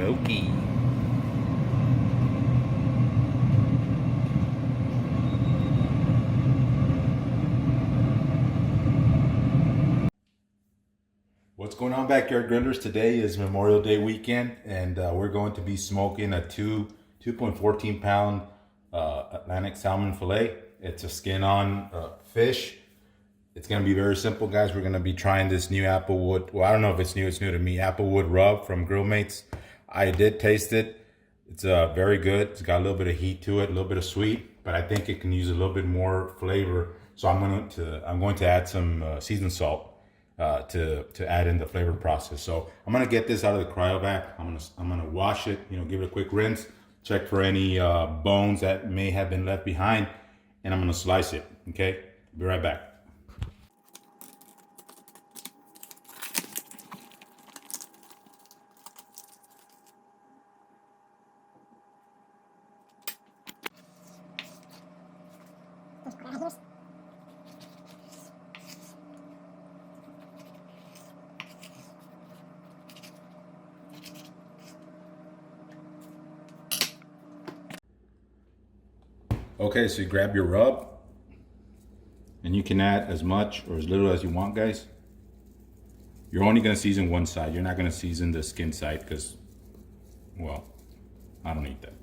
smoky. What's going on, backyard grillers? Today is Memorial Day weekend, and we're going to be smoking a 2.14 pound Atlantic salmon fillet. It's a skin-on fish. It's going to be very simple, guys. We're going to be trying this new applewood. Well, I don't know if it's new. It's new to me. Applewood rub from Grill Mates. I did taste it. It's very good. It's got a little bit of heat to it, a little bit of sweet, but I think it can use a little bit more flavor. So I'm going to add some seasoned salt to add in the flavor process. So I'm gonna get this out of the cryo vac. I'm gonna wash it. Give it a quick rinse. Check for any bones that may have been left behind, and I'm gonna slice it. Okay, be right back. Okay, so you grab your rub, and you can add as much or as little as you want, guys. You're only gonna season one side. You're not gonna season the skin side because, well, I don't eat that.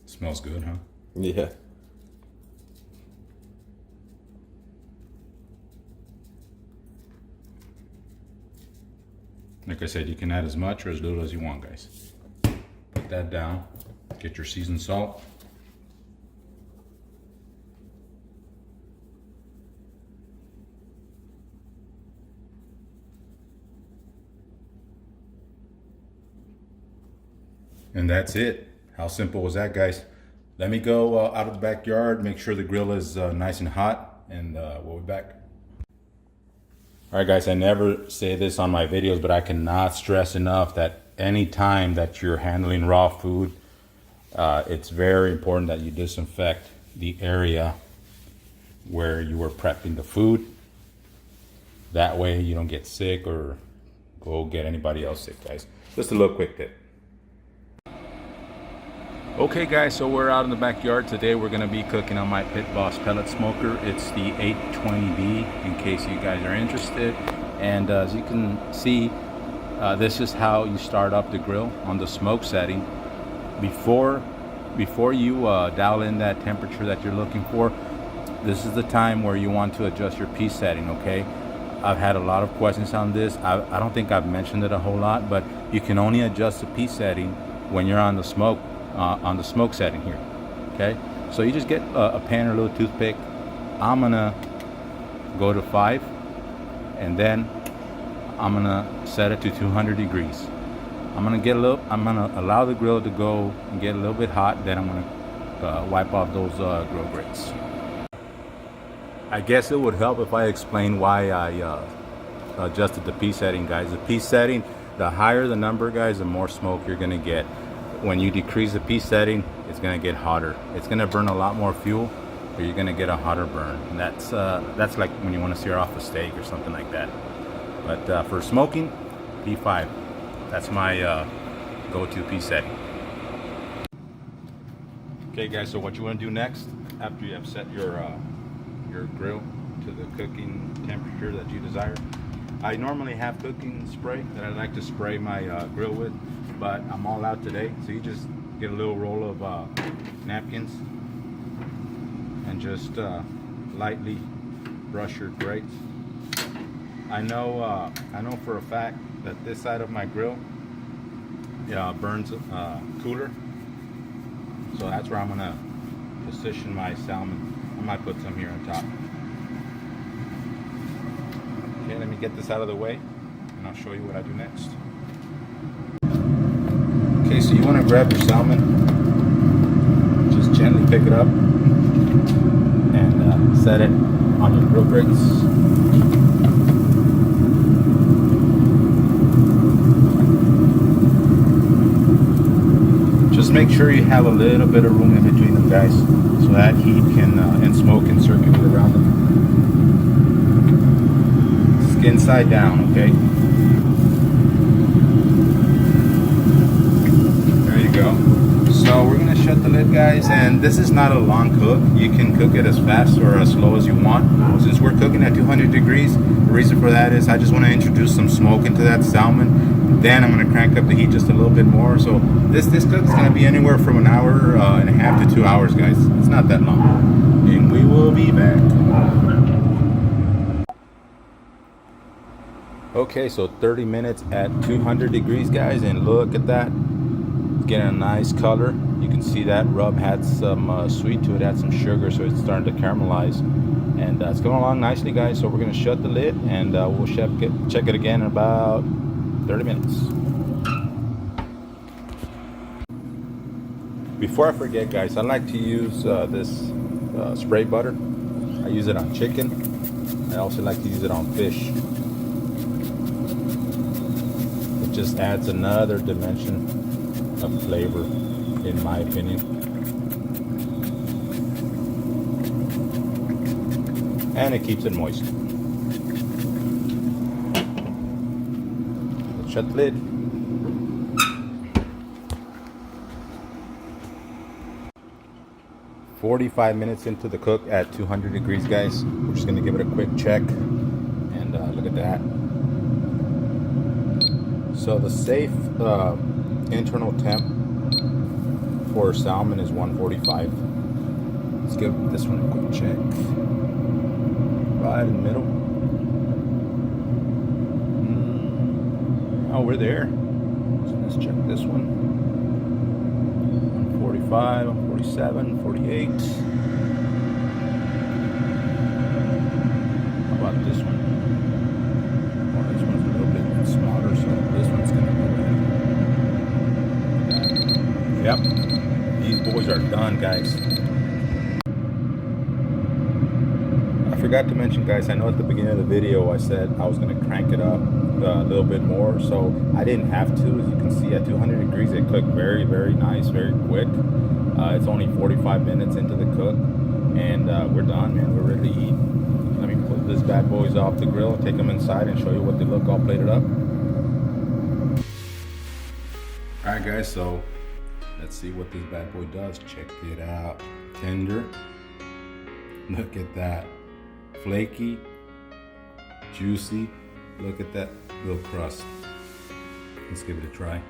Smells good, huh? Yeah. Like I said, you can add as much or as little as you want, guys. Put that down. Get your seasoned salt. And that's it. How simple was that, guys? Let me go out of the backyard, make sure the grill is nice and hot, and we'll be back. All right, guys, I never say this on my videos, but I cannot stress enough that any time that you're handling raw food, it's very important that you disinfect the area where you were prepping the food. That way you don't get sick or go get anybody else sick, guys. Just a little quick tip. Okay, guys, so we're out in the backyard. Today we're going to be cooking on my Pitboss Pellet smoker. It's the 820B, in case you guys are interested. And as you can see, this is how you start up the grill on the smoke setting. Before you dial in that temperature that you're looking for, this is the time where you want to adjust your peak setting, okay? I've had a lot of questions on this. I don't think I've mentioned it a whole lot, but you can only adjust the peak setting when you're on the smoke setting here. Okay, so you just get a pen or a little toothpick. I'm gonna go to 5, and then I'm gonna set it to 200 degrees. I'm gonna allow the grill to go and get a little bit hot. Then I'm gonna wipe off those grill grates. I guess it would help if I explain why I adjusted the peak setting, guys. The peak setting, the higher the number, guys, the more smoke you're gonna get. When you decrease the peak setting, it's gonna get hotter. It's gonna burn a lot more fuel, but you're gonna get a hotter burn. And that's like when you want to sear off a steak or something like that. But for smoking, P5. That's my go-to peak setting. Okay, guys. So what you want to do next, after you have set your grill to the cooking temperature that you desire, I normally have cooking spray that I like to spray my grill with, but I'm all out today. So you just get a little roll of napkins and just lightly brush your grates. I know for a fact that this side of my grill burns cooler, so that's where I'm gonna position my salmon. I might put some here on top. Okay, let me get this out of the way, and I'll show you what I do next. Okay, so you want to grab your salmon, just gently pick it up, and set it on your grill grates. Just make sure you have a little bit of room in between them, guys, so that heat can and smoke can circulate around them. Skin side down, okay? There you go. So we're gonna shut the lid, guys, and this is not a long cook. You can cook it as fast or as slow as you want. Since we're cooking at 200 degrees, the reason for that is I just want to introduce some smoke into that salmon. Then I'm gonna crank up the heat just a little bit more. So this cook is gonna be anywhere from an hour and a half to 2 hours, guys. It's not that long. And we will be back. Okay, so 30 minutes at 200 degrees, guys, and look at that. Getting a nice color. You can see that rub had some sweet to it, had some sugar, so it's starting to caramelize, and it's going along nicely, guys. So we're going to shut the lid, and we'll check it again in about 30 minutes. Before I forget, guys, I like to use this spray butter. I use it on chicken. I also like to use it on fish. It just adds another dimension of flavor, in my opinion. And it keeps it moist. Let's shut the lid. "45 minutes into the cook at 200 degrees, guys. We're just gonna give it a quick check, and look at that. So the safe internal temp for salmon is 145. Let's give this one a quick check. Right in the middle. Oh, we're there. So let's check this one. 145, 147, 48. How about this one? Well, this one's a little bit smaller, so this one's gonna go in. Yep, these boys are done, guys. I forgot to mention, guys, I know at the beginning of the video I said I was going to crank it up a little bit more, so I didn't have to. As you can see, at 200 degrees it cooked very, very nice, very quick. It's only 45 minutes into the cook, and we're done, man. We're ready to eat. Let me pull this bad boys off the grill, take them inside, and show you what they look all plated up. Alright, guys, so let's see what this bad boy does. Check it out. Tender. Look at that. Flaky. Juicy. Look at that little crust. Let's give it a try.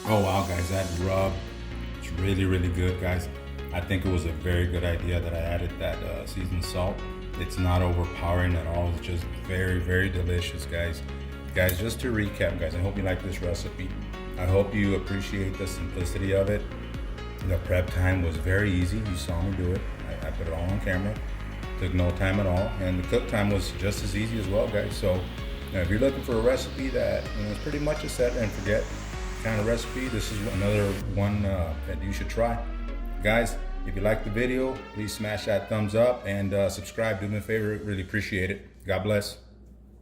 Oh wow, guys, that rub, it's really, really good, guys. I think it was a very good idea that I added that seasoned salt. It's not overpowering at all. It's just very, very delicious, guys. Guys, just to recap, guys, I hope you like this recipe. I hope you appreciate the simplicity of it. The prep time was very easy. You saw me do it. I put it all on camera. Took no time at all. And the cook time was just as easy as well, guys. So if you're looking for a recipe that is pretty much a set and forget kind of recipe, this is another one that you should try. Guys, if you like the video, please smash that thumbs up and subscribe. Do me a favor, really appreciate it. God bless.